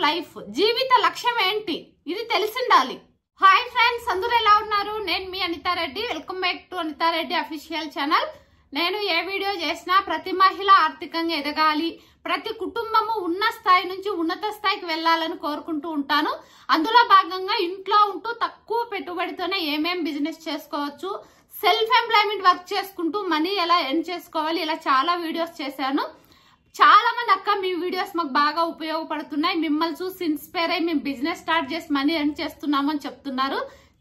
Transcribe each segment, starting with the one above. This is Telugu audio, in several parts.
లైఫ్, జీవిత లక్ష్యం ఏంటి ఇది తెలిసిండాలి. హాయ్ ఫ్రెండ్స్, అందరూ ఎలా ఉన్నారు? నేను మీ Anitha Reddy. Welcome back to Anitha Reddy official channel. నేను ఏ వీడియో చేసినా ప్రతి మహిళ ఆర్థికంగా ఎదగాలి, ప్రతి కుటుంబము ఉన్న స్థాయి నుంచి ఉన్నత స్థాయికి వెళ్లాలని కోరుకుంటూ ఉంటాను. అందులో భాగంగా ఇంట్లో ఉంటూ తక్కువ పెట్టుబడితోనే ఏమేం బిజినెస్ చేసుకోవచ్చు, సెల్ఫ్ ఎంప్లాయ్మెంట్ వర్క్ చేసుకుంటూ మనీ ఎలా ఎర్న్ చేసుకోవాలి, ఇలా చాలా వీడియోస్ చేశాను. చాలా మంది అక్క మీ వీడియోస్ మాకు బాగా ఉపయోగపడుతున్నాయి, మిమ్మల్ని చూసి ఇన్స్పైర్ అయ్యి మేము బిజినెస్ స్టార్ట్ చేసి మనీ ఎర్న్ చేస్తున్నామని చెప్తున్నారు.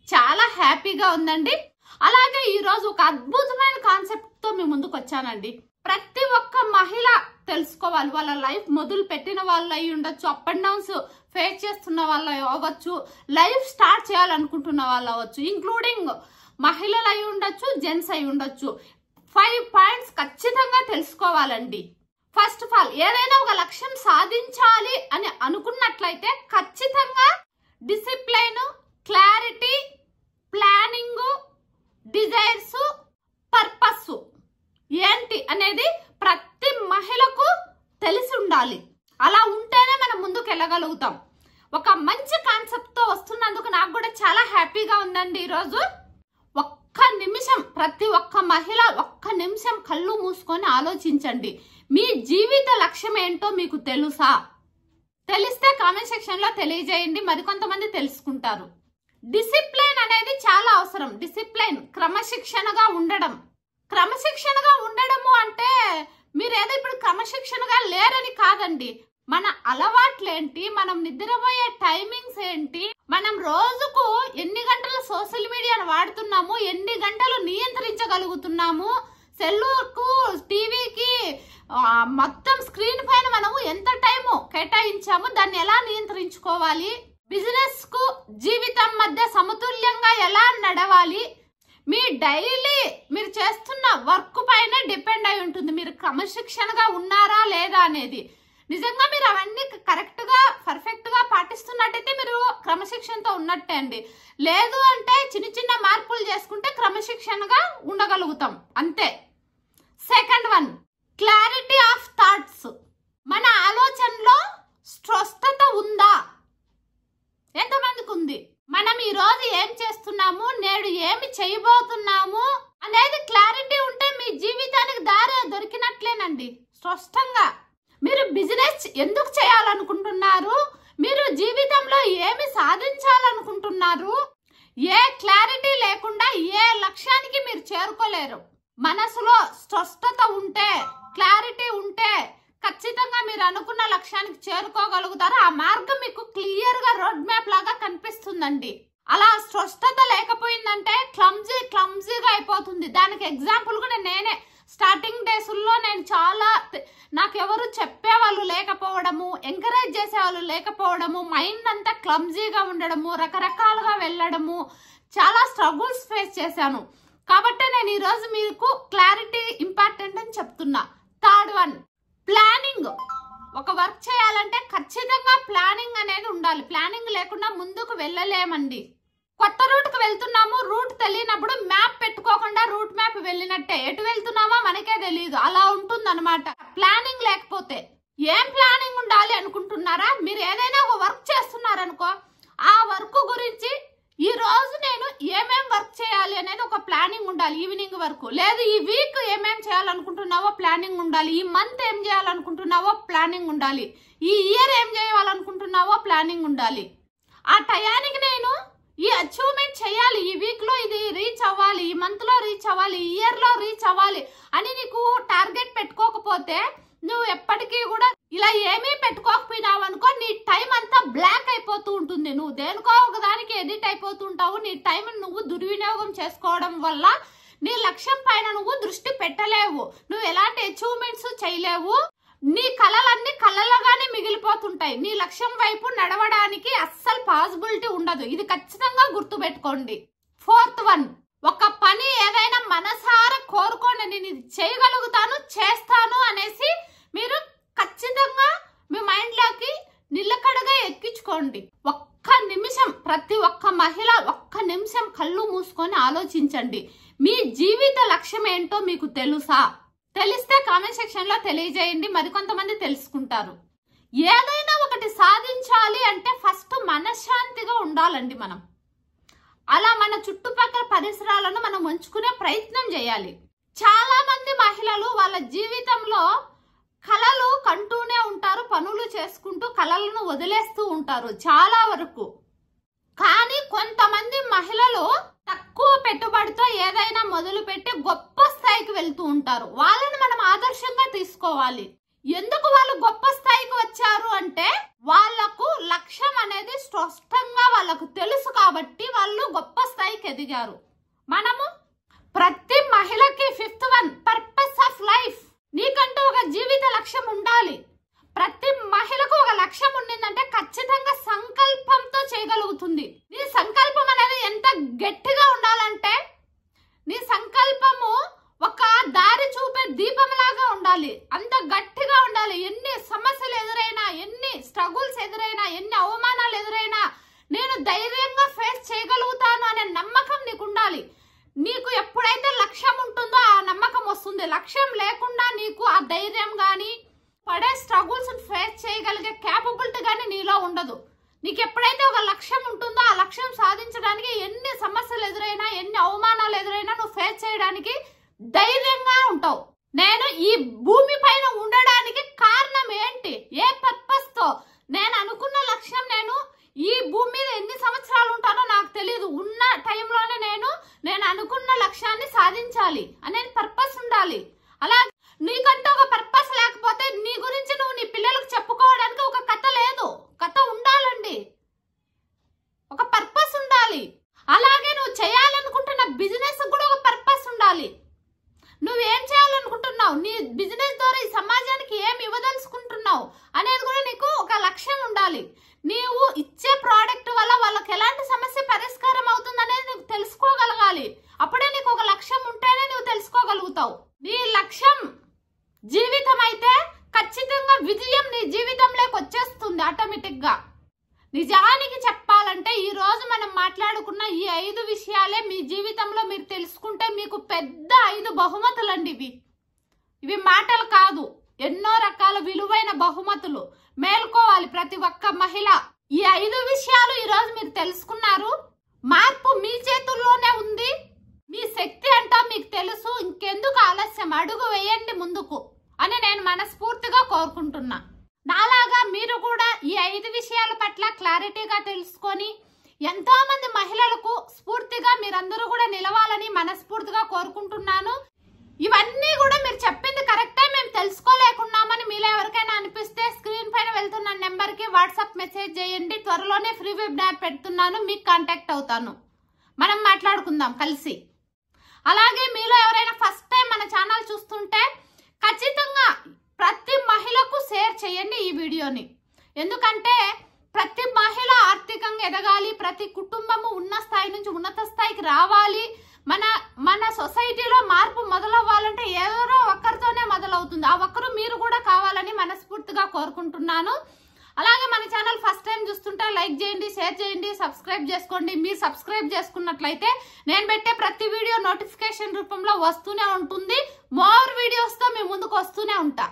చాలా హ్యాపీగా ఉందండి. అలాగే ఈ రోజు ఒక అద్భుతమైన కాన్సెప్ట్ తో మీ ముందుకు వచ్చానండి. ప్రతి ఒక్క మహిళ తెలుసుకోవాలి. వాళ్ళ లైఫ్ మొదలు పెట్టిన వాళ్ళు అయి ఉండొచ్చు, అప్ అండ్ డౌన్స్ ఫేస్ చేస్తున్న వాళ్ళు అవ్వచ్చు, లైఫ్ స్టార్ట్ చేయాలనుకుంటున్న వాళ్ళు అవ్వచ్చు, ఇంక్లూడింగ్ మహిళలు అయి ఉండొచ్చు, జెంట్స్ అయి ఉండొచ్చు. 5 పాయింట్స్ ఖచ్చితంగా తెలుసుకోవాలండి. ఫస్ట్ ఆఫ్ ఆల్, ఏదైనా ఒక లక్ష్యం సాధించాలి అని అనుకున్నట్లయితే ఖచ్చితంగా discipline, clarity, planning, desires, purpose ఏంటి అనేది ప్రతి మహిళకు తెలిసి ఉండాలి. అలా ఉంటేనే మనం ముందుకు వెళ్ళగలుగుతాం. ఒక మంచి కాన్సెప్ట్ తో వస్తున్నందుకు నాకు కూడా చాలా హ్యాపీగా ఉందండి. ఈరోజు ఒక్క నిమిషం ప్రతి ఒక్క మహిళ ఒక్క నిమిషం కళ్ళు మూసుకొని ఆలోచించండి. మీ జీవిత లక్ష్యం ఏంటో మీకు తెలుసా? తెలిస్తే కామెంట్ సెక్షన్ లో తెలియజేయండి, మరికొంతమంది తెలుసుకుంటారు. డిసిప్లైన్ అనేది చాలా అవసరం. డిసిప్లైన్ క్రమశిక్షణగా ఉండడం. క్రమశిక్షణగా ఉండడము అంటే మీరేదో ఇప్పుడు క్రమశిక్షణగా లేరని కాదండి. మన అలవాట్లేంటి, మనం నిద్రపోయే టైమింగ్స్ ఏంటి, మనం రోజుకు ఎన్ని గంటలు సోషల్ మీడియాను వాడుతున్నాము, ఎన్ని గంటలు నియంత్రించగలుగుతున్నాము, సెల్లుకు, టీవీకి, మొత్తం స్క్రీన్ పైన మనము ఎంత టైము కేటాయించాము, దాన్ని ఎలా నియంత్రించుకోవాలి, బిజినెస్ కు జీవితం మధ్య సమతుల్యంగా ఎలా నడవాలి, మీ డైలీ మీరు చేస్తున్న వర్క్ పైన డిపెండ్ అయి ఉంటుంది మీరు క్రమశిక్షణగా ఉన్నారా లేదా అనేది. నిజంగా మీరు అవన్నీ కరెక్ట్ గా పర్ఫెక్ట్ గా పాటిస్తున్నట్టయితే మీరు క్రమశిక్షణతో ఉన్నట్టే అండి. లేదు అంటే చిన్న చిన్న మార్పులు చేసుకుంటే క్రమశిక్షణగా ఉండగలుగుతాం అంతే. Second one, clarity of thoughts. మన ఆలోచనలో స్పష్టత ఉందా? ఎంతమందికి ఉంది? మనం ఈ రోజు ఏం చేస్తున్నాము, నేడు ఏమి చేయబోతున్నాము అనేది క్లారిటీ ఉంటే మీ జీవితానికి దారి దొరికినట్లేనండి. స్పష్టంగా మీరు బిజినెస్ ఎందుకు చేయాలనుకుంటున్నారు, మీరు జీవితంలో ఏమి సాధించాలనుకుంటున్నారు, ఏ క్లారిటీ లేకుండా ఏ లక్ష్యానికి మీరు చేరుకోలేరు. మనసులో స్పష్టత ఉంటే, క్లారిటీ ఉంటే ఖచ్చితంగా మీరు అనుకున్న లక్ష్యానికి చేరుకోగలుగుతారు. ఆ మార్గం మీకు క్లియర్ గా రోడ్ మ్యాప్ లాగా కనిపిస్తుందండి. అలా స్పష్టత లేకపోయిందంటే క్లమ్జీగా అయిపోతుంది. దానికి ఎగ్జాంపుల్ కూడా నేనే. స్టార్టింగ్ డేస్ లో నేను చాలా, నాకు ఎవరు చెప్పేవాళ్ళు లేకపోవడము, ఎంకరేజ్ చేసేవాళ్ళు లేకపోవడము, మైండ్ అంతా క్లమ్జీగా ఉండడము, రకరకాలుగా వెళ్ళడము, చాలా స్ట్రగుల్స్ ఫేస్ చేశాను. కాబట్టి నేను ఈరోజు మీకు క్లారిటీ ఇంపార్టెంట్ అని చెప్తున్నా. Third one, planning. ఒక వర్క్ చేయాలంటే ఖచ్చితంగా ప్లానింగ్ అనేది ఉండాలి. ప్లానింగ్ లేకుండా ముందుకు వెళ్ళలేమండి. కొత్త రూట్ కు వెళ్తున్నాము, రూట్ తెలియనప్పుడు మ్యాప్ పెట్టుకోకుండా రూట్ మ్యాప్ వెళ్ళినట్టే, ఎటు వెళ్తున్నామో మనకే తెలియదు. అలా ఉంటుంది అనమాట ప్లానింగ్ లేకపోతే. ఏం ప్లానింగ్ ఉండాలి అనుకుంటున్నారా? మీరు ఏదైనా ఒక వర్క్ చేస్తున్నారనుకో, ఆ వర్క్ గురించి ఈ రోజు నేను ఏమేం వర్క్ చేయాలి అనేది ఒక ప్లానింగ్ ఉండాలి. ఈవినింగ్ వరకు లేదు, ఈ వీక్ ఏమేం చేయాలనుకుంటున్నావో ప్లానింగ్ ఉండాలి, ఈ మంత్ ఏం చేయాలనుకుంటున్నావో ప్లానింగ్ ఉండాలి, ఈ ఇయర్ ఏం చేయాలనుకుంటున్నావో ప్లానింగ్ ఉండాలి. ఆ టయానికి నేను ఈ అచీవ్మెంట్ చేయాలి, ఈ వీక్ లో ఇది రీచ్ అవ్వాలి, ఈ మంత్ లో రీచ్ అవ్వాలి, ఈ ఇయర్ లో రీచ్ అవ్వాలి అని నీకు టార్గెట్ పెట్టుకోకపోతే నువ్వు ఎప్పటికీ కూడా ఇలా ఏమీ పెట్టుకోకపోయినావు అనుకో, నీ టైం అంతా బ్లాక్ అయిపోతూ ఉంటుంది. నువ్వు దేనికో ఒకదానికి ఎడిట్ అయిపోతూ ఉంటావు. నీ టైం నువ్వు దుర్వినియోగం చేసుకోవడం వల్ల నీ లక్ష్యం పైన నువ్వు దృష్టి పెట్టలేవు, నువ్వు ఎలాంటి అచీవ్మెంట్స్ చేయలేవు, నీ కళలన్నీ కళలుగానే మిగిలిపోతుంటాయి. నీ లక్ష్యం వైపు నడవడానికి అస్సలు పాసిబిలిటీ ఉండదు. ఇది ఖచ్చితంగా గుర్తు పెట్టుకోండి. ఫోర్త్ వన్, ఒక పని ఏదైనా మనసారా కోరుకోండి, నేను ఇది చేయగలుగుతాను, చేస్తాను అనేసి మీరు ఖచ్చితంగా మీ మైండ్ లోకి నిలకడగా ఎక్కించుకోండి. ఒక్క నిమిషం ప్రతి ఒక్క మహిళ ఒక్క నిమిషం కళ్ళు మూసుకొని ఆలోచించండి. మీ జీవిత లక్ష్యం ఏంటో మీకు తెలుసా? తెలిస్తే కామెంట్ సెక్షన్ లో తెలియజేయండి, మరికొంతమంది తెలుసుకుంటారు. ఏదైనా ఒకటి సాధించాలి ఉండాలండి మనం. అలా మన చుట్టుపక్కల పరిసరాలను మనం ఉంచుకునే ప్రయత్నం చేయాలి. చాలా మంది మహిళలు వాళ్ళ జీవితంలో కలలు కంటూనే ఉంటారు, పనులు చేసుకుంటూ కలలను వదిలేస్తూ ఉంటారు చాలా వరకు. కానీ కొంతమంది మహిళలు తక్కువ పెట్టుబడితో ఏదైనా మొదలు పెట్టి గొప్ప స్థాయికి వెళ్తూ ఉంటారు. వాళ్ళని మనం ఆదర్శంగా తీసుకోవాలి. ఎందుకు వాళ్ళు గొప్ప స్థాయికి వచ్చారు అంటే వాళ్లకు లక్ష్యం అనేది స్పష్టంగా వాళ్ళకు తెలుసు కాబట్టి వాళ్ళు గొప్ప స్థాయికి ఎదిగారు. మనము ప్రతి మహిళకి 5th one purpose of life. నీకంటూ ఒక జీవిత లక్ష్యం ఉండాలి. ప్రతి మహిళకు ఒక లక్ష్యం ఉండిందంటే ఖచ్చితంగా సంకల్పంతో చేయగలుగుతుంది. నీ సంకల్పం అనేది ఎంత గట్టిగా ఉండాలంటే నీ సంకల్పము ఒక దారి చూపే దీపంలాగా ఉండాలి. అంత గట్టిగా ఉండాలి. ఎన్ని సమస్యలు ఎదురైనా, ఎన్ని స్ట్రగుల్స్ ఎదురైనా, ఎన్ని అవమానాలు ఎదురైనా నేను ధైర్యంగా ఫేస్ చేయగలుగుతాను అనే నమ్మకం నీకు ఉండాలి. నీకు ఎప్పుడైతే లక్ష్యం ఉంటుందో ఆ నమ్మకం వస్తుంది. లక్ష్యం లేకుండా నీకు ఆ ధైర్యం గాని పడే స్ట్రగుల్స్ ఫేస్ చేయగలిగే క్యాపబిలిటీ గానీ నీలో ఉండదు. నీకు ఎప్పుడైతే ఒక లక్ష్యం ఉంటుందో ఆ లక్ష్యం సాధించడానికి ఎన్ని సమస్యలు ఎదురైనా, ఎన్ని అవమానాలు ఎదురైనా నువ్వు ఫేస్ చేయడానికి ధైర్యంగా ఉంటావు. నేను ఈ భూమి పైన ఉండడానికి కారణం ఏంటి, ఏ పర్పస్ తో నేను అనుకున్న లక్ష్యం, నేను ఈ భూమి మీద ఎన్ని సంవత్సరాలు ఉంటానో నాకు తెలియదు, ఉన్న టైంలోనే నేను అనుకున్న లక్ష్యాన్ని సాధించాలి అనే పర్పస్ ఉండాలి. అలా నీకంటూ ఒక పర్పస్ లేకపోతే నీ గురించి నువ్వు నీ పిల్లలకు చెప్పుకోవడానికి ఒక కథ లేదు. కథ ఉండాలండి, ఒక పర్పస్ ఉండాలి. అలాగే నువ్వు చేయాలనుకుంటున్న బిజినెస్ కూడా ఒక పర్పస్ ఉండాలి. నువ్వేం చేయాలనుకుంటున్నావు, నీ బిజినెస్ ద్వారా ఈ సమాజానికి ఏం ఇవ్వదలుచుకుంటున్నావు అనేది కూడా నీకు ఒక లక్ష్యం ఉండాలి. నీవు ఇచ్చే ప్రోడక్ట్ వల్ల వాళ్ళకి ఎలాంటి సమస్య పరిష్కారం అవుతుంది అనేది నీకు తెలుసుకోగలగాలి. అప్పుడే నీకు ఒక లక్ష్యం ఉంటేనే నువ్వు తెలుసుకోగలుగుతావు. నీ లక్ష్యం జీవితం అయితే ఖచ్చితంగా విజయం నీ జీవితంలోకి వచ్చేస్తుంది ఆటోమేటిక్ గా. నిజానికి చెప్పాలంటే ఈ రోజు మనం మాట్లాడుకున్న ఈ 5 విషయాలే మీ జీవితంలో మీరు తెలుసుకుంటే మీకు పెద్ద 5 బహుమతులండి. ఇవి మాటలు కాదు, ఎన్నో రకాల విలువైన బహుమతులు. మేల్కోవాలి ప్రతి ఒక్క మహిళ. ఈ 5 విషయాలు ఈ రోజు మీరు తెలుసుకున్నారు. మార్పు మీ చేతుల్లోనే ఉంది. మీ శక్తి అంటా మీకు తెలుసు. ఇంకెందుకు ఆలస్యం, అడుగు వేయండి ముందుకు అని నేను మనస్ఫూర్తిగా కోరుకుంటున్నా. నాలాగా మీరు కూడా ఈ 5 విషయాల పట్ల క్లారిటీగా తెలుసుకొని ఎంతో మంది మహిళలకు స్ఫూర్తిగా మీరందరూ కూడా నిలవాలని మనస్ఫూర్తిగా కోరుకుంటున్నాను. ఇవన్నీ కూడా మీరు చెప్పింది కరెక్టే, మేము తెలుసుకోలేకున్నామని మీలో ఎవరికైనా అనిపిస్తే స్క్రీన్ పైన వెళ్తున్న నెంబర్ కి వాట్సాప్ మెసేజ్ చేయండి. త్వరలోనే ఫ్రీ వెబినార్ పెడుతున్నాను, మీకు కాంటాక్ట్ అవుతాను. మనం మాట్లాడుకుందాం కలిసి. అలాగే మీలో ఎవరైనా ఫస్ట్ టైం మన ఛానల్ చూస్తుంటే ఖచ్చితంగా ప్రతి మహిళకు షేర్ చేయండి ఈ వీడియోని. ఎందుకంటే ప్రతి మహిళ ఆర్థికంగా ఎదగాలి, ప్రతి కుటుంబము ఉన్న స్థాయి నుంచి ఉన్నత స్థాయికి రావాలి. మన సొసైటీలో మార్పు మొదలవ్వాలంటే ఎవరో ఒక్కరితోనే మొదలవుతుంది. ఆ ఒక్కరు మీరు కూడా కావాలని మనస్ఫూర్తిగా కోరుకుంటున్నాను. అలాగే మన ఛానల్ ఫస్ట్ టైం చూస్తుంటే లైక్ చేయండి, షేర్ చేయండి, సబ్స్క్రైబ్ చేసుకోండి. మీరు సబ్స్క్రైబ్ చేసుకున్నట్లయితే నేను పెట్టే ప్రతి వీడియో నోటిఫికేషన్ రూపంలో వస్తూనే ఉంటుంది. మోర్ వీడియోస్ తో మీ ముందుకు వస్తూనే ఉంటా.